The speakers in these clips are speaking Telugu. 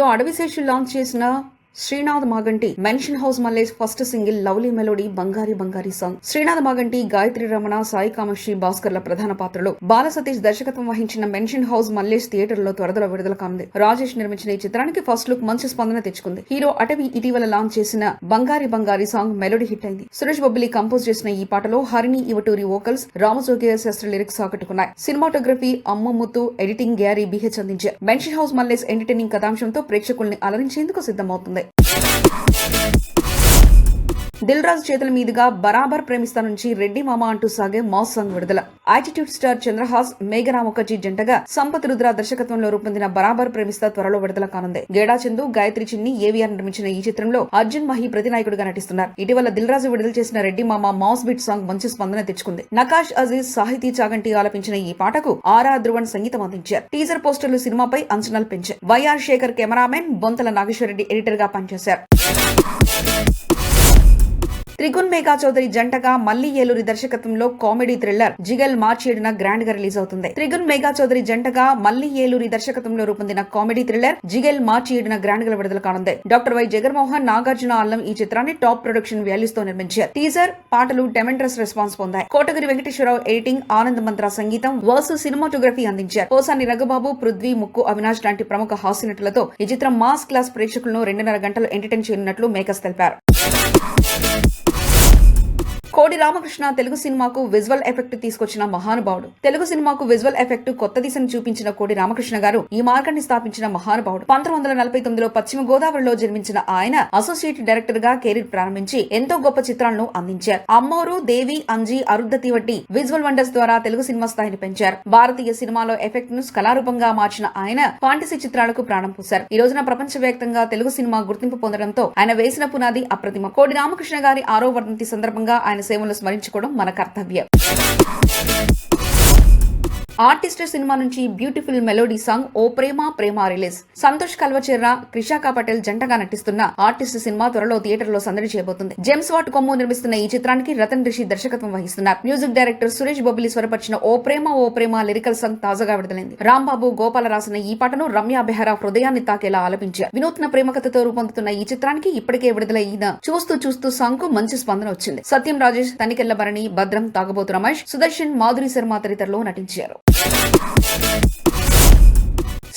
హీరో అడవిశేషు లాంచ్ చేసిన Srinath Maganti mansion house Mallesh first single lovely melody బంగారి బంగారి సాంగ్. శ్రీనాథ్ మాగంటి, గాయత్రి రమణ, సాయి కామాక్షి, భాస్కర్ల ప్రధాన పాత్రలో బాల సతీష్ దర్శకత్వం వహించిన మెన్షన్ హౌస్ మల్లేష్ థియేటర్లో త్వరలో విడుదల కానుంది. రాజేష్ నిర్మించిన ఈ చిత్రానికి ఫస్ట్ లుక్ మంచి స్పందన తెచ్చుకుంది. హీరో అటవి ఇటీవల లాంచ్ చేసిన బంగారి బంగారి సాంగ్ మెలోడీ హిట్ అయింది. సురేష్ బొబ్బిలి కంపోజ్ చేసిన ఈ పాటలో హరిణి ఇవటూరి వోకల్స్, రామజోగయ్య శాస్త్రి లిరిక్స్ ఆకట్టుకున్నాయి. సినిమాటోగ్రఫీ అమ్మముత్తు, ఎడిటింగ్ గ్యారీ బిహెచ్ అందించారు. మెన్షన్ హౌస్ మల్లేష్ ఎంటర్టైనింగ్ కథాంశంతో ప్రేక్షకుల్ని అలరించేందుకు సిద్ధమవుతుంది. దిల్ రాజు చేతుల మీదుగా బరాబర్ ప్రేమిస్తా నుంచి రెడ్డి మామ అంటూ సాగే మాస్ సాంగ్ విడుదల. యాటిట్యూడ్ స్టార్ చంద్రహాస్, మేఘనా ముఖర్జీ జంటగా సంపత్ రుద్ర దర్శకత్వంలో రూపొందిన బరాబర్ ప్రేమిస్తా త్వరలో విడుదల కానుంది. గేడా చందు, గాయత్రి చిన్ని, ఏవిఆర్ నిర్మించిన ఈ చిత్రంలో అర్జున్ మహి ప్రతినాయకుడిగా నటిస్తున్నారు. ఇటీవల దిల్ రాజు విడుదల చేసిన రెడ్డి మామ మాస్ బీట్ సాంగ్ మంచి స్పందన తెచ్చుకుంది. నకాష్ అజీజ్, సాహితీ చాగంటి ఆలపించిన ఈ పాటకు ఆరా ధ్రువన్ సంగీతం అందించారు. టీజర్ పోస్టర్లు సినిమాపై అంచనాలు పెంచారు. Y R Shekhar cameraman, Bonthala Nageswara Reddy editor గా పనిచేశారు. త్రిగుణ్ మేఘా చౌదరి జంటగా మల్లి ఏలూరి దర్శకత్వంలో కామెడీ థ్రిల్లర్ జిగల్ మార్చి 7న గ్రాండ్ గా రిలీజ్ అవుతుంది. త్రిగుణ్ మేఘా చౌదరి జంటగా మల్లి ఏలూరి దర్శకత్వంలో రూపొందిన కామెడీ థ్రిల్లర్ జిగల్ మార్చి 7న గ్రాండ్ గా విడుదల కానుంది. డాక్టర్ వై జగన్మోహన్, నాగార్జున అల్లం ఈ చిత్రాన్ని టాప్ ప్రొడక్షన్ వాల్యూస్ తో నిర్మించారు. టీజర్, పాటలు టెమెంట్రస్ రెస్పాన్స్ పొందాయి. కోటగిరి వెంకటేశ్వరరావు ఎడిటింగ్, ఆనంద్ మంత్ర సంగీతం, వర్సు సినిమాటోగ్రఫీ అందించారు. పోసాని రఘుబాబు, పృథ్వీ, ముక్కు అవినాష్ లాంటి ప్రముఖ హాస్య నటులతో ఈ చిత్రం మాస్ క్లాస్ ప్రేక్షకులను 2.5 గంటలు ఎంటర్టైన్ చేయనున్నట్లు మేకర్స్ తెలిపారు. కోడి రామకృష్ణ తెలుగు సినిమాకు విజువల్ ఎఫెక్ట్ తీసుకొచ్చిన మహానుభావుడు. తెలుగు సినిమాకు విజువల్ ఎఫెక్ట్ కొత్త దిశను చూపించిన కోడి రామకృష్ణ గారు ఈ మార్గాన్ని స్థాపించిన మహానుభావుడు. 1949లో పశ్చిమ గోదావరిలో జన్మించిన ఆయన అసోసియేట్ డైరెక్టర్ గా కెరీర్ ప్రారంభించి ఎంతో గొప్ప చిత్రాలను అందించారు. అమ్మోరు, దేవి, అంజీ, అరుద్ధతి వంటి విజువల్ వండర్స్ ద్వారా తెలుగు సినిమా స్థాయిని పెంచారు. భారతీయ సినిమాలో ఎఫెక్ట్ ను కళారూపంగా మార్చిన ఆయన ఫాంటసీ చిత్రాలకు ప్రాణం పోశారు. ఈ రోజున ప్రపంచవ్యాప్తంగా తెలుగు సినిమా గుర్తింపు పొందడంతో ఆయన వేసిన పునాది అప్రతిమ. కోడి రామకృష్ణ గారి 6వ వర్ధంతి సందర్భంగా ఆయన సేవలను స్మరించుకోవడం మన కర్తవ్యం. ఆర్టిస్ట్ సినిమా నుంచి బ్యూటిఫుల్ మెలోడీ సాంగ్ ఓ ప్రేమ ప్రేమ రిలీజ్. సంతోష్ కల్వచెర్ర, క్రిషాకా పటేల్ జంటగా నటిస్తున్న ఆర్టిస్ట్ సినిమా త్వరలో థియేటర్ లో సందడి చేయబోతుంది. జేమ్స్ వాట్ కొమ్ము నిర్మిస్తున్న ఈ చిత్రానికి రతన్ రిషి దర్శకత్వం వహిస్తున్నారు. మ్యూజిక్ డైరెక్టర్ సురేష్ బొబ్బిలి స్వరపరిచిన ఓ ప్రేమ లిరికల్ సాంగ్ తాజాగా విడుదలైంది. రాంబాబు, గోపాల రాసిన ఈ పాటను రమ్య బెహరా హృదయాన్ని తాకేలా ఆలపించారు. వినూత్న ప్రేమ కథతో రూపొందుతున్న ఈ చిత్రానికి ఇప్పటికే విడుదలైన చూస్తూ సాంగ్ కు మంచి స్పందన వచ్చింది. సత్యం రాజేష్, తనికెళ్ల భరణి, భద్రం, తాగబోతు రమేష్, సుదర్శన్, మాధురి శర్మ తదితరులు నటించారు.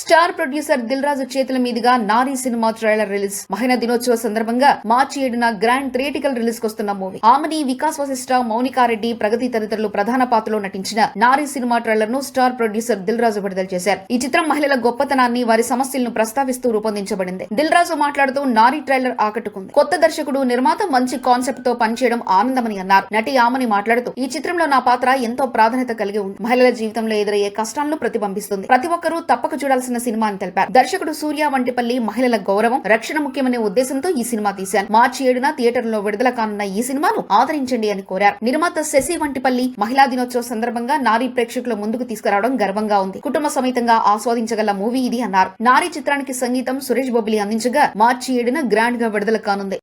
స్టార్ ప్రొడ్యూసర్ దిల్ రాజు చేతుల మీదుగా నారీ సినిమా ట్రైలర్ రిలీజ్. మహిళా దినోత్సవ సందర్భంగా మార్చి 7న గ్రాండ్ థియేటికల్ రిలీజ్ కొస్తున్న మూవీ. ఆమెని, వికాస్ వశిష్ఠ, మౌనికారెడ్డి, ప్రగతి తదితరులు ప్రధాన పాత్రలో నటించిన నారీ సినిమా ట్రైలర్ ను స్టార్ ప్రొడ్యూసర్ దిల్ రాజు విడుదల చేశారు. ఈ చిత్రం మహిళల గొప్పతనాన్ని, వారి సమస్యలను ప్రస్తావిస్తూ రూపొందించబడింది. దిల్ రాజు మాట్లాడుతూ నారీ ట్రైలర్ ఆకట్టుకుంది. కొత్త దర్శకుడు, నిర్మాత మంచి కాన్సెప్ట్ తో పనిచేయడం ఆనందమని అన్నారు. నటి ఆమెని మాట్లాడుతూ ఈ చిత్రంలో నా పాత్ర ఎంతో ప్రాధాన్యత కలిగి ఉంది. మహిళల జీవితంలో ఎదురయ్యే కష్టాలను ప్రతిబింబిస్తుంది. ప్రతి ఒక్కరూ తప్పక చూడాల్సిన సినిమా అని తెలిపారు. దర్శకుడు సూర్య వంటిపల్లి మహిళల గౌరవం, రక్షణ ముఖ్యమనే ఉద్దేశంతో ఈ సినిమా తీశాను. మార్చి 7న థియేటర్లో విడుదల కానున్న ఈ సినిమాను ఆదరించండి అని కోరారు. నిర్మాత శశి వంటిపల్లి మహిళా దినోత్సవ సందర్భంగా నారీ ప్రేక్షకుల ముందుకు తీసుకురావడం గర్వంగా ఉంది. కుటుంబ సమేతంగా ఆస్వాదించగల మూవీ ఇది అన్నారు. నారీ చిత్రానికి సంగీతం సురేష్ బొబ్బిలి అందించగా మార్చి 7న గ్రాండ్ గా విడుదల కానుంది.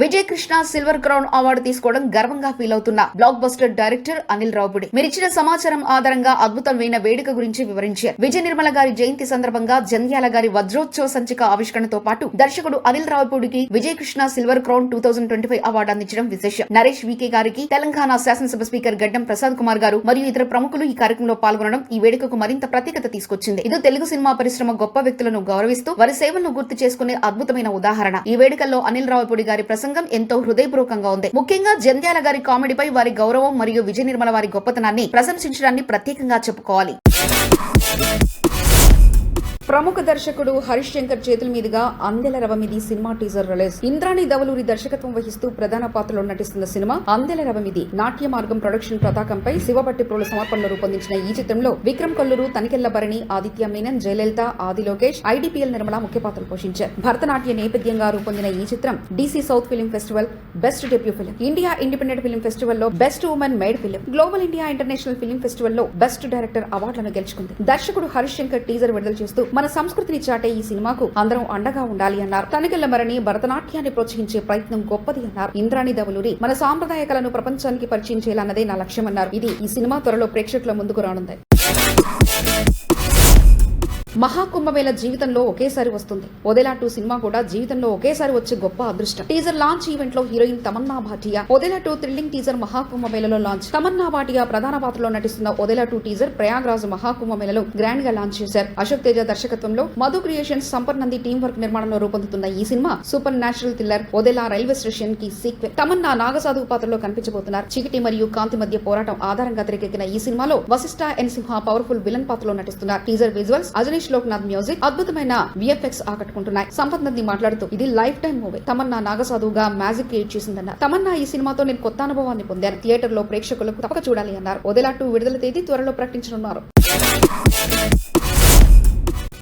Vijay Krishna silver crown award తీసుకోవడం గర్వంగా ఫీల్ అవుతున్న block buster director Anil Ravipudi మీరిచ్చిన సమాచారం ఆధారంగా అద్భుతమైన వేడుక గురించి వివరించారు. విజయ నిర్మల గారి జయంతి సందర్భంగా జంధ్యాల గారి వజ్రోత్సవ సంచిక ఆవిష్కరణతో పాటు దర్శకుడు అనిల్ రావుపూడికి Vijay Krishna silver crown 2025 award అందించడం విశేషం. నరేష్ వికే గారికి, తెలంగాణ శాసనసభ స్పీకర్ గడ్డం ప్రసాద్ కుమార్ గారు మరియు ఇతర ప్రముఖులు ఈ కార్యక్రమంలో పాల్గొనడం ఈ వేడుకకు మరింత ప్రత్యేకత తీసుకొచ్చింది. ఇది తెలుగు సినిమా పరిశ్రమ గొప్ప వ్యక్తులను గౌరవిస్తూ వారి సేవలను గుర్తు చేసుకునే అద్భుతమైన ఉదాహరణ. ఈ వేడుకల్లో అనిల్ రావుపూడి గారి ప్రసంగం ఎంతో హృదయపూర్వకంగా ఉంది. ముఖ్యంగా జంధ్యాల గారి కామెడీపై వారి గౌరవం మరియు విజయ నిర్మల వారి గొప్పతనాన్ని ప్రశంసించడాన్ని ప్రత్యేకంగా చెప్పుకోవాలి. ప్రముఖ దర్శకుడు హరీష్ శంకర్ చేతుల మీదుగా Andela Ravamidi cinema teaser release. Indrani Davaluri దర్శకత్వం వహిస్తూ ప్రధాన పాత్రలో నటిస్తున్న సినిమా అందెల రవమిది. నాట్య మార్గం ప్రొడక్షన్ పతాకంపై శివభట్టి ప్రోల సమర్పణలో రూపొందించిన ఈ చిత్రంలో విక్రమ్ కొల్లూరు, తనికెళ్ల భరణి, ఆదిత్య మీనన్, జయలలిత, ఆది లోకేష్, ఐడిపిఎల్ నిర్మల ముఖ్య పాత్రలు పోషించారు. భరతనాట్య నేపథ్యంగా రూపొందిన ఈ చిత్రం DC south film festival best debut film, India independent film festival లో best women made film, global India international film festival లో బెస్ట్ డైరెక్టర్ అవార్డులను గెలుచుకుంది. దర్శకుడు హరీష్ శంకర్ టీజర్ విడుదల చేస్తూ మన సంస్కృతిని చాటే ఈ సినిమాకు అందరం అండగా ఉండాలి అన్నారు. తనికెళ్ల భరణి భరతనాట్యాన్ని ప్రోత్సహించే ప్రయత్నం గొప్పది అన్నారు. ఇంద్రాణి దవలూరి మన సాంప్రదాయ కళను ప్రపంచానికి పరిచయం చేయాలన్నదే నా లక్ష్యమన్నారు. ఇది ఈ సినిమా త్వరలో ప్రేక్షకుల ముందుకు రానుంది. మహాకుంభమేళ జీవితంలో ఒకేసారి వస్తుంది. ఒదేలా 2 సినిమా కూడా జీవితంలో ఒకేసారి వచ్చే గొప్ప అదృష్టం. టీజర్ లాంచ్ ఈవెంట్ లో heroine Tamannaah Bhatia Odela 2 thrilling teaser మహాకుంభమేళలో లాంచ్. తమన్నా భాటియా ప్రధాన పాత్రలో నటిస్తున్న ఒదేలా 2 టీజర్ ప్రయాగ్రాజ్ మహాకుంభమేళలో గ్రాండ్ గా లాంచ్ చేశారు. అశోక్ తేజ దర్శకత్వంలో Madhu creations, Sampath Nandi team work నిర్మాణంలో రూపొందుతున్న ఈ cinema supernatural thriller Odela railway station కి సీక్వెల్. తమన్నా నాగసాధు పాత్రలో కనిపించబోతున్నారు. చీకటి మరియు కాంతి మధ్య పోరాటం ఆధారంగా తెరకెక్కిన ఈ సినిమాలో Vasishta N Simha powerful villain పాత్రలో నటిస్తున్నారు. Teaser visuals, Ajaneesh Loknath music, అద్భుతమైన విఎఫ్ఎక్స్ ఆకట్టుకుంటున్నాయి. సంపత్ నంది మాట్లాడుతూ ఇది లైఫ్ టైం మూవీ. తమన్నా నాగసాధుగా మ్యాజిక్ క్రియేట్ చేసిందన్నారు. తమన్నా ఈ సినిమాతో నేను కొత్త అనుభవాన్ని పొందాను. థియేటర్ లో ప్రేక్షకులకు తప్పక చూడాలి అన్నారు. ఒదేలా 2 విడుదల తేదీ త్వరలో ప్రకటించనున్నారు.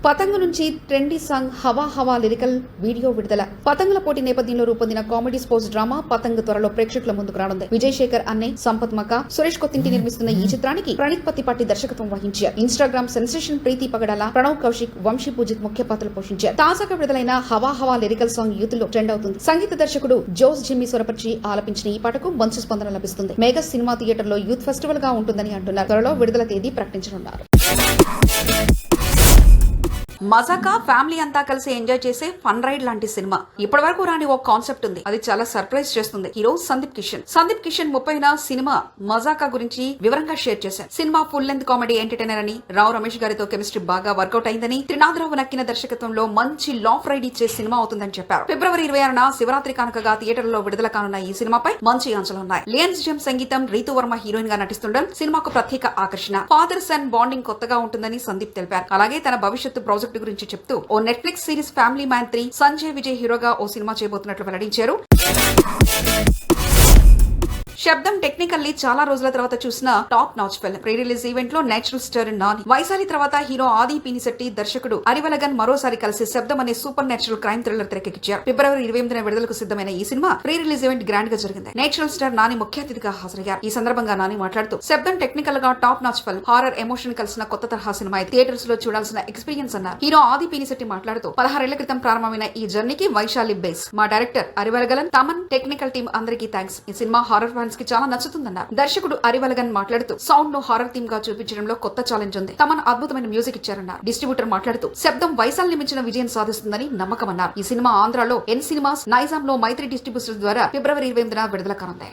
పతంగు నుంచి ట్రెండీ సాంగ్ హవా హవా లిరికల్ వీడియో విడుదల. పతంగుల పోటీ నేపథ్యంలో రూపొందిన కామెడీ స్పోర్ట్స్ డ్రామా పతంగ్ త్వరలో ప్రేక్షకుల ముందుకు రానుంది. విజయ్ శేఖర్ అన్నే, సంపత్ మక, సురేష్ కొత్తింటి నిర్మిస్తున్న ఈ చిత్రానికి ప్రణీత్ పత్తిపాటి దర్శకత్వం వహించారు. ఇన్స్టాగ్రామ్ సెన్సేషన్ ప్రీతి పగడాల, ప్రణవ్ కౌశిక్, వంశీ పూజిత్ ముఖ్య పాత్రలు పోషించారు. తాజాగా విడుదలైన హవా హవా లిరికల్ సాంగ్ యూత్ లో ట్రెండ్ అవుతుంది. సంగీత దర్శకుడు జోస్ జిమ్మి స్వరపరిచి ఆలపించిన ఈ పాటకు మంచి స్పందన లభిస్తుంది. మేఘస్ సినిమా థియేటర్ లో యూత్ ఫెస్టివల్ గా ఉంటుందని అంటున్నారు. త్వరలో విడుదల తేదీ ప్రకటించనున్నారు. మజాకా ఫ్యామిలీ అంతా కలిసి ఎంజాయ్ చేసే ఫన్ రైడ్ లాంటి సినిమా. ఇప్పటి వరకు రాని ఒక కాన్సెప్ట్ ఉంది. అది చాలా సర్ప్రైజ్ చేస్తుంది. హీరో సందీప్ కిషన్ 30న సినిమా మజాకా గురించి వివరంగా షేర్ చేశారు. Cinema full length comedy entertainer అని, రావు రమేష్ గారితో కెమిస్ట్రీ బాగా వర్కౌట్ అయిందని, త్రినాథరావు నక్కిన దర్శకత్వంలో మంచి లాఫ్ రైడ్ ఇచ్చే సినిమా అవుతుందని చెప్పారు. ఫిబ్రవరి 26న శివరాత్రి కానుకగా థియేటర్లో విడుదల కానున్న ఈ సినిమాపై మంచి అంచనాలున్నాయి. లియన్స్ జెమ్ సంగీతం, రీతు వర్మ హీరోయిన్ గా నటిస్తుండడం సినిమాకు ప్రత్యేక ఆకర్షణ. ఫాదర్ సన్ బాండింగ్ కొత్తగా ఉంటుందని సందీప్ తెలిపారు. అలాగే తన భవిష్యత్తు ప్రాజెక్టు గురించి చెప్తూ ఓ Netflix series family man 3 Sanjay Vijay హీరోగా ఓ సినిమా చేయబోతున్నట్లు వెల్లడించారు. శబ్దం టెక్నికల్లీ చాలా రోజుల తర్వాత చూసిన top notch film. Pre release event లో నేచురల్ స్టార్ నాని, వైశాలి తర్వాత హీరో ఆది పినిశెట్టి, దర్శకుడు అరివలగన్ మరోసారి కలిసి శబ్దం అనే సూపర్ నేచురల్ క్రైమ్ థ్రిల్లర్ తెరకెక్కించారు. ఫిబ్రవరి 28న విడుదలకు సిద్ధమైన ఈ cinema pre release event grand గా జరిగింది. నేచురల్ స్టార్ నాని ముఖ్య అతిథిగా హాజరయ్యారు. ఈ సందర్భంగా నాని మాట్లాడుతూ శబ్దం టెక్నికల్ గా top notch film, horror emotion కలిసిన కొత్త తరహా సినిమా. థియేటర్స్ లో చూడాల్సిన ఎక్స్పీరియన్స్ అన్నారు. హీరో ఆది పినిశెట్టి మాట్లాడుతూ 16 ఏళ్ల క్రితం ప్రారంభమైన ఈ జర్నీకి వైశాలి బేస్. మా డైరెక్టర్ అరివలగన్, తమన్, టెక్నికల్ టీమ్ అందరికీ థ్యాంక్స్. ఈ సినిమా హారర్ ఫ్యాన్స్ కి చాలా నచ్చుతుంది. దర్శకుడు అరివలగన్ మాట్లాడుతూ సౌండ్ ను హారర్ థీమ్ గా చూపించడంలో కొత్త ఛాలెంజ్ ఉంది. తమన్ అద్భుతమైన మ్యూజిక్ ఇచ్చారన్నారు. డిస్ట్రిబ్యూటర్ మాట్లాడుతూ శబ్దం వైశాల్ని మించిన విజయం సాధిస్తుందని నమ్మకమన్నారు. ఈ సినిమా ఆంధ్రాలో ఎన్ సినిమాస్, నైజాం లో మైత్రి డిస్ట్రిబ్యూటర్స్ ద్వారా ఫిబ్రవరి 28న విడుదల కానుంది.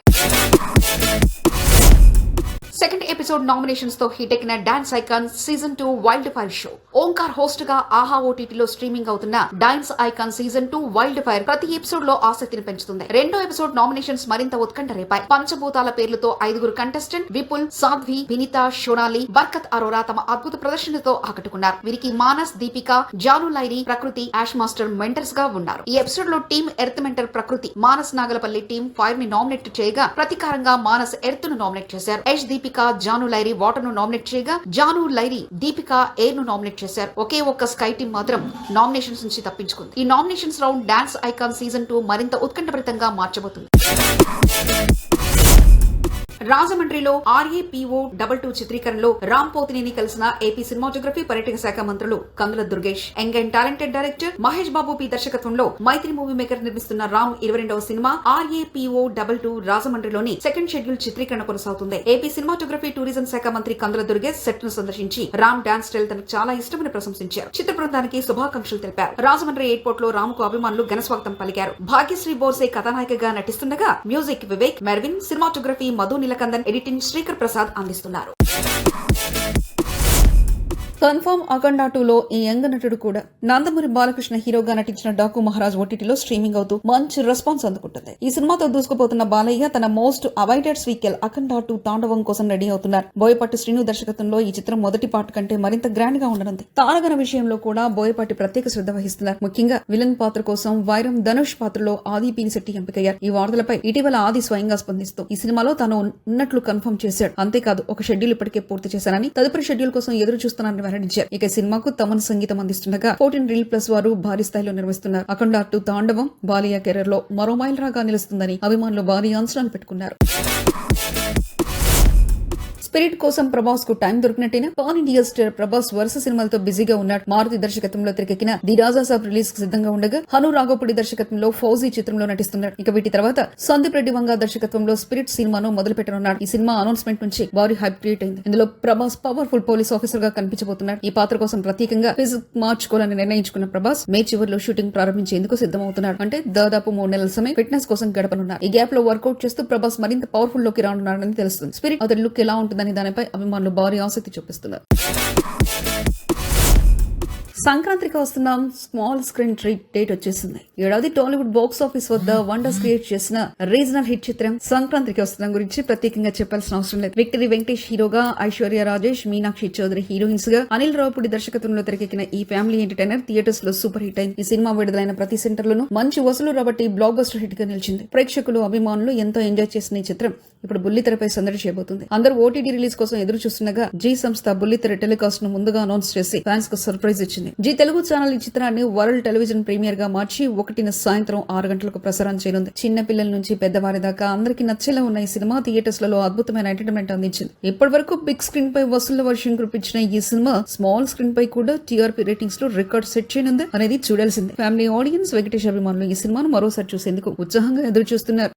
సెకండ్ ఎపిసోడ్ నామినేషన్స్ తో హిట్ ఎక్కిన dance icon season 2 wild fire show. Omkar host గా ఆహా ఓటీటీలో స్ట్రీమింగ్ అవుతున్న dance icon season 2 wild fire ప్రతి ఎపిసోడ్ లో ఆసక్తిని పెంచుతుంది. రెండో ఎపిసోడ్ నామినేషన్స్ మరింత ఉత్కంఠ రేపాయి. పంచభూతాల పేర్లతో 5 కంటెస్టెంట్ విపుల్, సాధ్వి, వినీత, షోనాలి, బర్కత్ అరోరా తమ అద్భుత ప్రదర్శనతో ఆకట్టుకున్నారు. వీరికి మానస్, దీపిక, జాను లైరి, ప్రకృతి, యాష్ మాస్టర్ మెంటర్స్ గా ఉన్నారు. ఈ ఎపిసోడ్ లో టీమ్ ఎర్త్ మెంటర్ ప్రకృతి, మానస్ నాగలపల్లి టీం ఫైర్ ని నామినేట్ చేయగా ప్రతీకారంగా మానస్ ఎర్త్ ను నామినేట్ చేశారు. దీపిక, జాను లైరి వాటర్ ను నామినేట్ చేయగా జాను లైరి, దీపిక ఎయిర్ ను నామినేట్ చేశారు. ఒకే ఒక్క స్కై టీం మాత్రం నామినేషన్స్ నుంచి తప్పించుకుంది. ఈ nominations round dance icon season 2 మరింత ఉత్కంఠభరితంగా మార్చబోతుంది. రాజమండ్రిలో RAPO22 చిత్రీకరణలో రామ్ పోతినేని కలిసిన ఏపీ సినిమాటోగ్రఫీ, పర్యాటక శాఖ మంత్రులు Kandula Durgesh. Young and talented director Mahesh Babu P దర్శకత్వంలో మైత్రి మూవీ మేకర్ నిర్మిస్తున్న రామ్ 22వ సినిమా RAPO22 రాజమండ్రిలోని సెకండ్ షెడ్యూల్ చిత్రీకరణ కొనసాగుతుంది. ఏపీ సినిమాటోగ్రఫీ, టూరిజం శాఖ మంత్రి కందుల దుర్గేష్ సెట్ ను సందర్శించి రామ్ డాన్స్ స్టైల్ తనకు చాలా ఇష్టమని ప్రశంసించారు. చిత్ర బృందానికి శుభాకాంక్షలు తెలిపారు. రాజమండ్రి ఎయిర్పోర్ట్ లో రామ్ కు అభిమానులు ఘనస్వాగతం పలికారు. భాగ్యశ్రీ బోర్సే కథానాయికగా నటిస్తుండగా music Vivek Mervin, cinematography Madhu Neelakandan, editing Sreekar Prasad అందిస్తున్నారు. కన్ఫర్మ్ అఖండ 2లో ఈ యంగ్ నటుడు కూడా నందమూరి బాలకృష్ణ హీరోగా నటించిన డాకు మహారాజ్ ఓటీటీలో స్ట్రీమింగ్ అవుతూ మంచి రెస్పాన్స్ అందుకుంటుంది. ఈ సినిమాతో దూసుకుపోతున్న బాలయ్య తన మోస్ట్ అవైటెడ్ సీక్వెల్ అఖండ 2 తాండవం కోసం రెడీ అవుతున్నారు. బోయపాటి శ్రీను దర్శకత్వంలో ఈ చిత్రం మొదటి పార్ట్ కంటే మరింత గ్రాండ్ గా ఉండనుంది. తారగణ విషయంలో కూడా బోయపాటి ప్రత్యేక శ్రద్ధ వహిస్తున్నారు. ముఖ్యంగా విలన్ పాత్ర కోసం వైరం ధనుష్ పాత్రలో ఆది పినిశెట్టి ఎంపికయ్యారు. ఈ వార్తలపై ఇటీవల ఆది స్వయంగా స్పందిస్తూ ఈ సినిమాలో తాను ఉన్నట్లు కన్ఫర్మ్ చేశాడు. అంతేకాదు ఒక షెడ్యూల్ ఇప్పటికే పూర్తి చేశానని, తదుపరి షెడ్యూల్ కోసం ఎదురు చూస్తున్నానని వెల్లడించారు. ఇక సినిమాకు తమన్ సంగీతం అందిస్తుండగా 14 రీల్ ప్లస్ వారు భారీ స్థాయిలో నిర్మిస్తున్నారు. అఖండ 2 తాండవం బాలయ్య కెరీర్ లో మరో మైల్ రాగా నిలుస్తుందని అభిమానులు భారీ అంచనాలు పెట్టుకున్నారు. స్పిరిట్ కోసం ప్రభాస్ కు టైం దొరికినట్టేనా? పాన్ ఇండియా స్టార్ ప్రభాస్ వరుస సినిమాలతో బిజీగా ఉన్నాడు. మారుతి దర్శకత్వంలో తెరకెక్కిన ది రాజా సాబ్ రిలీజ్ కు సిద్ధంగా ఉండగా హను రాఘోపుడి దర్శకత్వంలో ఫౌజీ చిత్రంలో నటిస్తున్నాడు. ఇక వీటి తర్వాత సందీప్ రెడ్డి వంగ దర్శకత్వంలో స్పిరిట్ సినిమాను మొదలు పెట్టనున్నాడు. ఈ సినిమా అనౌన్స్మెంట్ నుంచి భారీ హైప్ క్రియేట్ అయింది. ఇందులో ప్రభాస్ పవర్ఫుల్ పోలీస్ ఆఫీసర్ గా కనిపించబోతున్నాడు. ఈ పాత్ర కోసం ప్రత్యేకంగా ఫిజిక్ మార్చుకోవాలని నిర్ణయించుకున్న ప్రభాస్ మే చివరిలో షూటింగ్ ప్రారంభించేందుకు సిద్ధమవుతున్నాడు. అంటే దాదాపు 3 నెలల సమయం ఫిట్నెస్ కోసం గడపనున్నారు. ఈ గ్యాప్ లో వర్కౌట్ చేస్తూ ప్రభాస్ మరింత పవర్ఫుల్ లోకి రానున్నాడని తెలుస్తుంది. స్పిరిట్ అతడి లుక్ ఎలా ఉంటుందని దానిపై అభిమానులు భారీ ఆసక్తి చూపిస్తున్నారు. సంక్రాంతికి వస్తున్న స్మాల్ స్క్రీన్ ట్రీట్ డేట్ వచ్చేసింది. ఏడాది టాలీవుడ్ బాక్స్ ఆఫీస్ వద్ద వండర్స్ క్రియేట్ చేసిన రీజనల్ హిట్ చిత్రం సంక్రాంతికి వస్తున్న గురించి ప్రత్యేకంగా చెప్పాల్సిన అవసరం లేదు. విక్టరీ వెంకటేష్ హీరోగా, ఐశ్వర్య రాజేష్, మీనాక్షి చౌదరి హీరోయిన్స్ గా, అనిల్ రావుపూడి దర్శకత్వంలో తెరకెక్కిన ఈ ఫ్యామిలీ ఎంటర్టైనర్ థియేటర్స్ లో సూపర్ హిట్ అయింది. ఈ సినిమా విడుదలైన ప్రతి సెంటర్ లోనూ మంచి వసూలు రాబట్టి బ్లాక్ బస్టర్ హిట్ గా నిలిచింది. ప్రేక్షకులు, అభిమానులు ఎంతో ఎంజాయ్ చేసిన ఈ చిత్రం ఇప్పుడు బుల్లితెరపై సందడి చేయబోతుంది. అందరూ ఓటీటీ రిలీజ్ కోసం ఎదురు చూస్తుండగా జీ సంస్థ బుల్లితెర టెలికాస్ట్ ను ముందుగా అనౌన్స్ చేసి ఫ్యాన్స్ కు సర్ప్రైజ్ ఇచ్చింది. జీ తెలుగు ఛానల్ ఈ చిత్రాన్ని వరల్డ్ టెలివిజన్ ప్రీమియర్ గా మార్చి 1న సాయంత్రం 6 గంటలకు ప్రసారం చేయనుంది. చిన్న పిల్లల నుంచి పెద్దవారి దాకా అందరికీ నచ్చేలా ఉన్న ఈ సినిమా థియేటర్స్ లలో అద్భుతమైన ఎంటర్టైన్మెంట్ అందించింది. ఇప్పటి వరకు బిగ్ స్క్రీన్ పై వసూళ్ల వర్షం కురిపించిన ఈ సినిమా స్మాల్ స్క్రీన్ పై కూడా టీఆర్పీ రేటింగ్స్ లో రికార్డ్ సెట్ చేయనుంది అనేది చూడాల్సిందే. ఫ్యామిలీ ఆడియన్స్, వెంకటేష్ అభిమానులు ఈ సినిమాను మరోసారి చూసేందుకు ఉత్సాహంగా ఎదురు చూస్తున్నారు.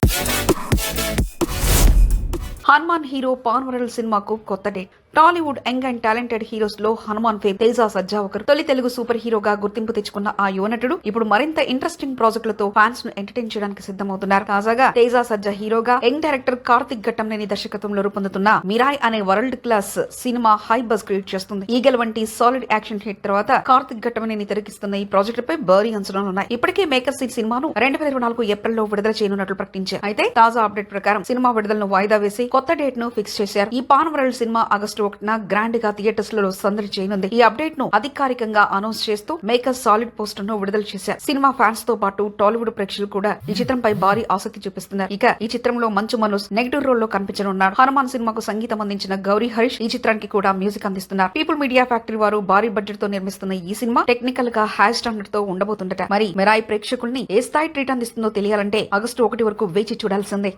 హనుమాన్ హీరో పాన్ వరల్డ్ సినిమాకు కొత్త date. Tollywood young and talented heroes లో హనుమాన్ ఫేమ్ తేజ సజ్జా ఒకరు. తొలి తెలుగు సూపర్ హీరోగా గుర్తింపు తెచ్చుకున్న ఆ యువ నటుడు ఇప్పుడు మరింత ఇంట్రెస్టింగ్ ప్రాజెక్టులతో ఫ్యాన్స్ ను ఎంటర్టైన్ చేయడానికి సిద్ధమవుతున్నారు. తాజాగా తేజ సజ్జా హీరోగా యంగ్ డైరెక్టర్ కార్తిక్ ఘట్టంనేని దర్శకత్వంలో రూపొందుతున్న మిరాయ్ అనే world class cinema high buzz create చేస్తుంది. ఈగల్ వంటి సాలిడ్ యాక్షన్ హిట్ తర్వాత కార్తిక్ ఘట్టంనేని తెరకిస్తున్న ఈ ప్రాజెక్టుపై భారీ అంచనాలున్నాయి. ఇప్పటికే మేకర్స్ ఈ సినిమాను 2024 ఏప్రిల్లో విడుదల చేయనున్నట్లు ప్రకటించారు. అయితే తాజా అప్డేట్ ప్రకారం సినిమా విడుదలను వాయిదా వేసి కొత్త డేట్ ను ఫిక్స్ చేశారు. ఈ పాన్ వరల్డ్ సినిమా ఆగస్టు 1న గ్రాండ్ గా థియేటర్స్ లలో సందడి చేయనుంది. ఈ అప్డేట్ ను అధికారికంగా అనౌన్స్ చేస్తూ మేకర్స్ సాలిడ్ పోస్టర్ ను విడుదల చేశారు. సినిమా ఫ్యాన్స్ తో పాటు టాలీవుడ్ ప్రేక్షకులు కూడా ఈ చిత్రంపై భారీ ఆసక్తి చూపిస్తున్నారు. ఇక ఈ చిత్రంలో మంచు మనోజ్ నెగటివ్ రోల్ లో కనిపించనున్నాడు. హనుమాన్ సినిమాకు సంగీతం అందించిన గౌరీ హరీష్ ఈ చిత్రానికి కూడా మ్యూజిక్ అందిస్తున్నారు. పీపుల్ మీడియా ఫ్యాక్టరీ వారు భారీ బడ్జెట్ తో నిర్మిస్తున్న ఈ సినిమా టెక్నికల్ గా హై స్టాండర్డ్ తో ఉండబోతుందట. మరి మిరాయి ప్రేక్షకుల్ని ఏ స్థాయి ట్రీట్ అందిస్తుందో తెలియాలంటే ఆగస్టు 1 వరకు వేచి చూడాల్సిందే.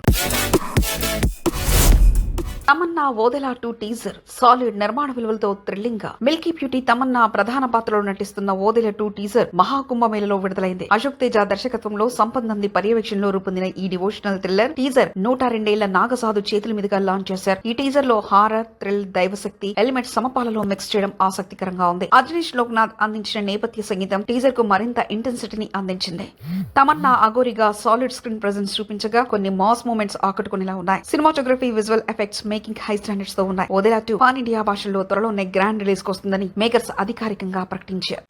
తమన్నా ఓదెలా 2 టీజర్ సాలిడ్ నిర్మాణ విలువలతో థ్రిల్లింగ్ గా. మిల్కీ బ్యూటీ తమన్నా ప్రధాన పాత్రలో నటిస్తున్న ఓదెలా 2 టీజర్ మహాకుంభమేళలో విడుదలైంది. అశోక్ తేజ దర్శకత్వంలో సంపత్ నంది పర్యవేక్షణలో రూపొందిన ఈ డివోషనల్ థ్రిల్లర్ టీజర్ 102 ఏళ్ల నాగసాధు చేతుల మీదుగా లాంచ్ చేశారు. ఈ టీజర్ లో హారర్, థ్రిల్, దైవశక్తి ఎలిమెంట్స్ సమపాలలో మిక్స్ చేయడం ఆసక్తికరంగా ఉంది. అజనీష్ లోక్నాథ్ అందించిన నేపథ్య సంగీతం టీజర్ కు మరింత ఇంటెన్సిటీని అందించింది. తమన్నా అగోరిగా సాలిడ్ స్క్రీన్ ప్రెజెన్స్ చూపించగా కొన్ని మాస్ మూమెంట్స్ ఆకట్టుకునేలా ఉన్నాయి. Cinematography, visual effects making high standards తో ఉన్నాయి. ఓదెలా 2 పాన్ ఇండియా భాషల్లో త్వరలోనే గ్రాండ్ రిలీజ్ వస్తుందని మేకర్స్ అధికారికంగా ప్రకటించారు.